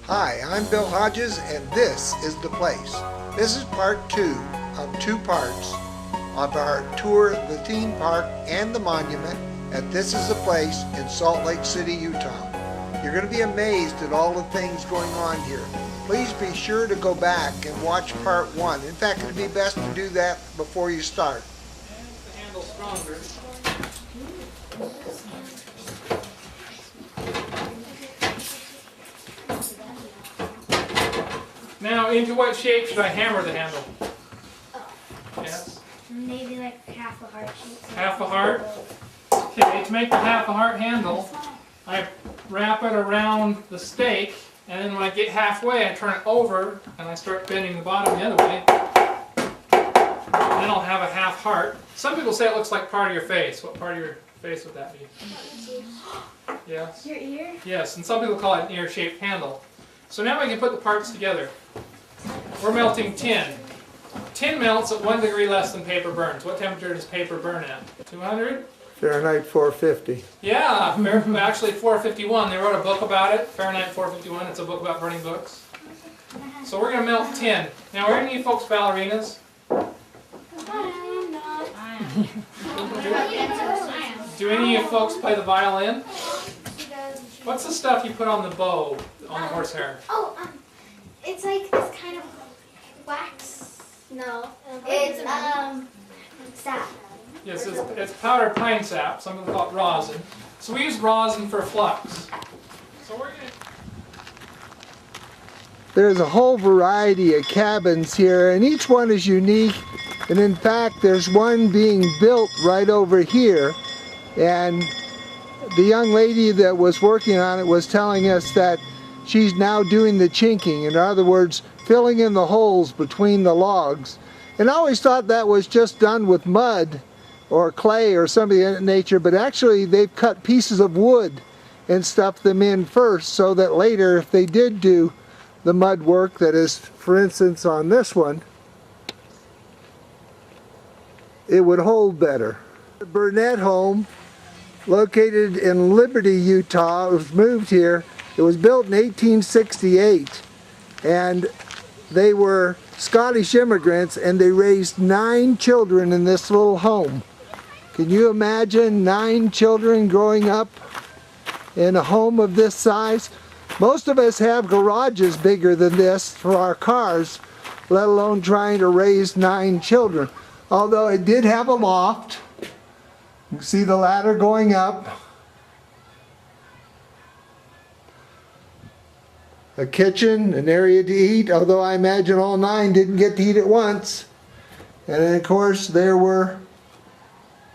Hi, I'm Bill Hodges, and this is the place. This is part 2 of 2 parts of our tour of the theme park and the monument at This Is the Place in Salt Lake City, Utah. You're going to be amazed at all the things going on here. Please be sure to go back and watch part 1. In fact, it would be best to do that before you start. The handle stronger. Now, into what shape should I hammer the handle? Yes? Maybe like half a heart shape. Half a heart? Okay, to make the half a heart handle, I wrap it around the stake, and then when I get halfway, I turn it over, and I start bending the bottom the other way. And then I'll have a half heart. Some people say it looks like part of your face. What part of your face would that be? Yes? Your ear? Yes, and some people call it an ear-shaped handle. So now we can put the parts together. We're melting tin. Tin melts at 1 degree less than paper burns. What temperature does paper burn at? 200? Fahrenheit 450. Yeah, actually 451. They wrote a book about it, Fahrenheit 451. It's a book about burning books. So we're going to melt tin. Now, are any of you folks ballerinas? I'm not. Do any of you folks play the violin? What's the stuff you put on the bow, on the horsehair? Oh, it's like this kind of wax. No, it's sap. Yes, it's powdered pine sap. Some people call it rosin. So we use rosin for flux. So we're going to... There's a whole variety of cabins here, and each one is unique. And in fact, there's one being built right over here. And the young lady that was working on it was telling us that she's now doing the chinking. In other words, filling in the holes between the logs. And I always thought that was just done with mud or clay or something of that nature, but actually they've cut pieces of wood and stuffed them in first so that later, if they did do the mud work, that is, for instance, on this one, it would hold better. The Burnett Home, located in Liberty, Utah, it was moved here. It was built in 1868, and they were Scottish immigrants, and they raised 9 children in this little home. Can you imagine 9 children growing up in a home of this size? Most of us have garages bigger than this for our cars, let alone trying to raise 9 children. Although it did have a loft. You can see the ladder going up. A kitchen, an area to eat, although I imagine all 9 didn't get to eat at once. And then of course there were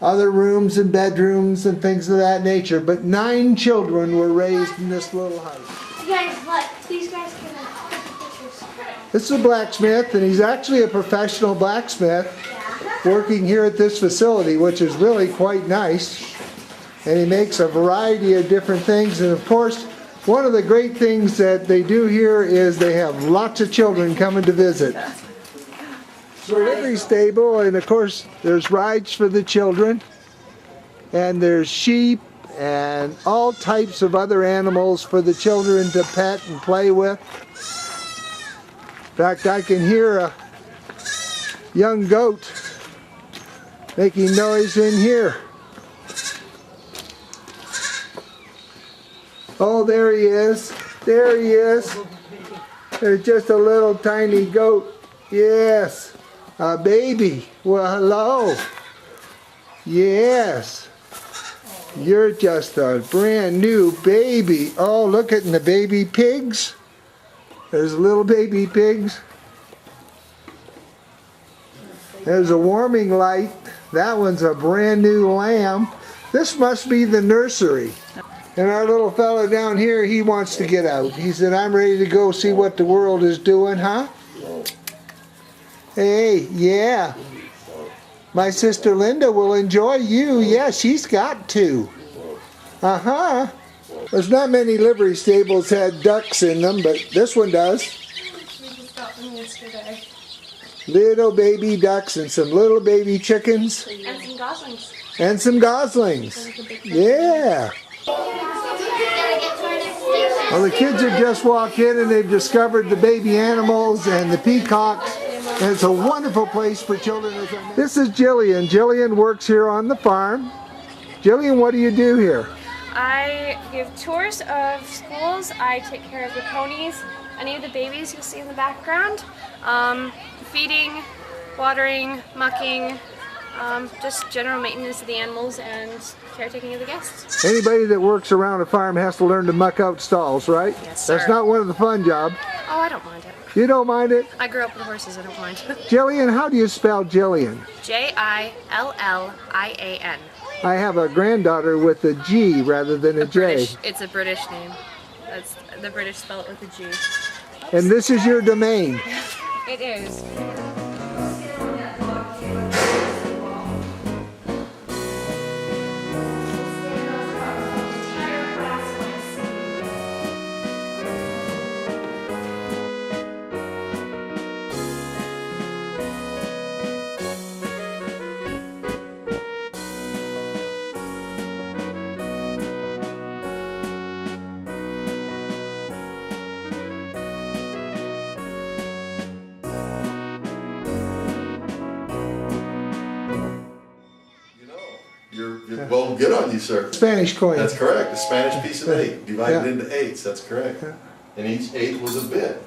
other rooms and bedrooms and things of that nature. But 9 children were raised in this little house. You guys, look. These guys can take pictures. This is a blacksmith, and he's actually a professional blacksmith working here at this facility, which is really quite nice. And he makes a variety of different things. And of course, one of the great things that they do here is they have lots of children coming to visit. So livery stable, and of course there's rides for the children, and there's sheep and all types of other animals for the children to pet and play with. In fact, I can hear a young goat making noise in here. Oh, there he is. There he is. There's just a little tiny goat. Yes. A baby. Well, hello. Yes. You're just a brand new baby. Oh, look at the baby pigs. There's little baby pigs. There's a warming light. That one's a brand new lamb. This must be the nursery. And our little fella down here, he wants to get out. He said, I'm ready to go see what the world is doing, huh? Hey, yeah. My sister Linda will enjoy you. Yeah, she's got to. Uh-huh. There's not many livery stables had ducks in them, but this one does. We just got them yesterday. Little baby ducks and some little baby chickens. And some goslings. And some goslings. Yeah. Well, the kids have just walked in and they've discovered the baby animals and the peacocks. And it's a wonderful place for children. This is Gillian. Gillian works here on the farm. Gillian, what do you do here? I give tours of schools. I take care of the ponies, any of the babies you'll see in the background. Feeding, watering, mucking, just general maintenance of the animals and caretaking of the guests. Anybody that works around a farm has to learn to muck out stalls, right? Yes, sir. That's not one of the fun jobs. Oh, I don't mind it. You don't mind it? I grew up with horses, I don't mind. Gillian, how do you spell Gillian? Jillian. I have a granddaughter with a G rather than a J. It's a British name. That's the British spell it with a G. And this is your domain. It is. Well, good on you, sir. Spanish coin. That's correct. A Spanish piece of 8 divided Yeah. into 8s. That's correct. Yeah. And each 8 was a bit,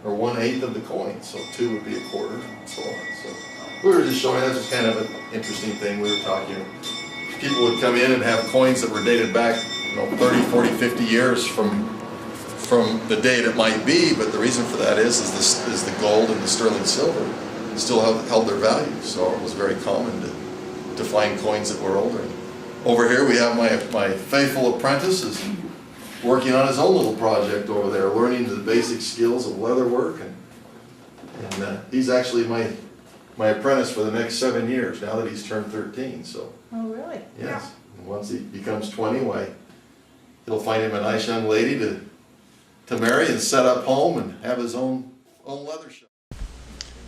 or 1/8 of the coin. So 2 would be a quarter, and so on. So we were just showing. That's just kind of an interesting thing. We were talking. People would come in and have coins that were dated back, 30, 40, 50 years from the date it might be. But the reason for that is the gold and the sterling silver still held their value. So it was very common to find coins that were older. Over here we have my faithful apprentice is working on his own little project over there, learning the basic skills of leather work, and he's actually my apprentice for the next 7 years now that he's turned 13. So. Oh, really? Yes. And once he becomes 20, why, he'll find him a nice young lady to marry and set up home and have his own leather shop.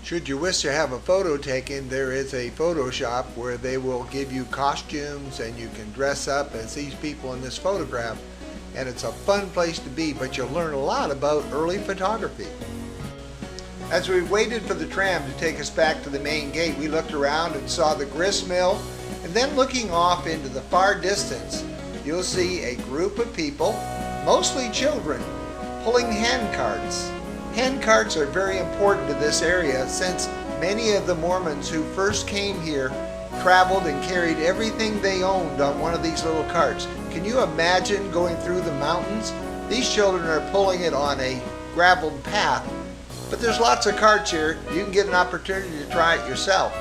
Should you wish to have a photo taken, there is a photo shop where they will give you costumes and you can dress up as these people in this photograph. And it's a fun place to be, but you'll learn a lot about early photography. As we waited for the tram to take us back to the main gate, we looked around and saw the grist mill. And then looking off into the far distance, you'll see a group of people, mostly children, pulling handcarts. Handcarts are very important to this area since many of the Mormons who first came here traveled and carried everything they owned on one of these little carts. Can you imagine going through the mountains? These children are pulling it on a graveled path, but there's lots of carts here. You can get an opportunity to try it yourself.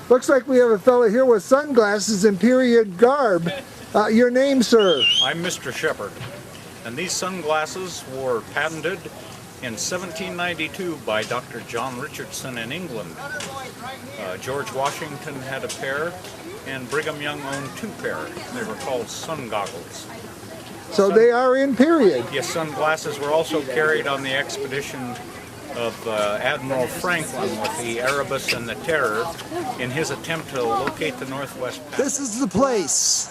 Looks like we have a fellow here with sunglasses and period garb. Your name, sir? I'm Mr. Shepherd, and these sunglasses were patented in 1792 by Dr. John Richardson in England. George Washington had a pair, and Brigham Young owned 2 pair. They were called sun goggles. So they are in period. Yes, sunglasses were also carried on the expedition of Admiral Franklin with the Erebus and the Terror in his attempt to locate the Northwest Passage. This is the place.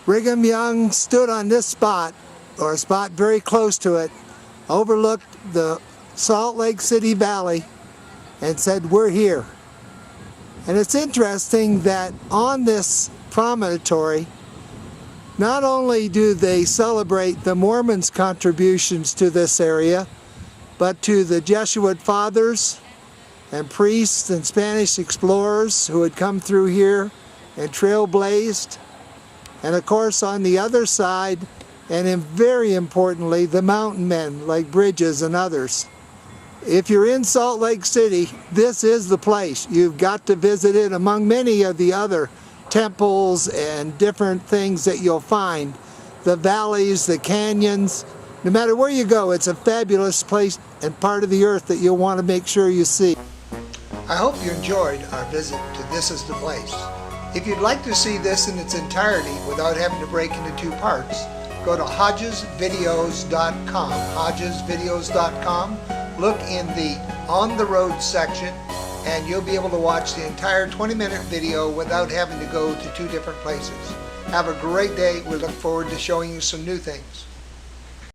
Brigham Young stood on this spot, or a spot very close to it, overlooked the Salt Lake City Valley, and said, "We're here." And it's interesting that on this promontory, not only do they celebrate the Mormons' contributions to this area, but to the Jesuit fathers and priests and Spanish explorers who had come through here and trailblazed. And of course on the other side, and very importantly, the mountain men like Bridges and others. If you're in Salt Lake City, this is the place. You've got to visit it among many of the other temples and different things that you'll find. The valleys, the canyons, no matter where you go, it's a fabulous place and part of the earth that you'll want to make sure you see. I hope you enjoyed our visit to This Is the Place. If you'd like to see this in its entirety without having to break into two parts, go to hodgesvideos.com. hodgesvideos.com. Look in the On the Road section and you'll be able to watch the entire 20-minute video without having to go to two different places. Have a great day. We look forward to showing you some new things.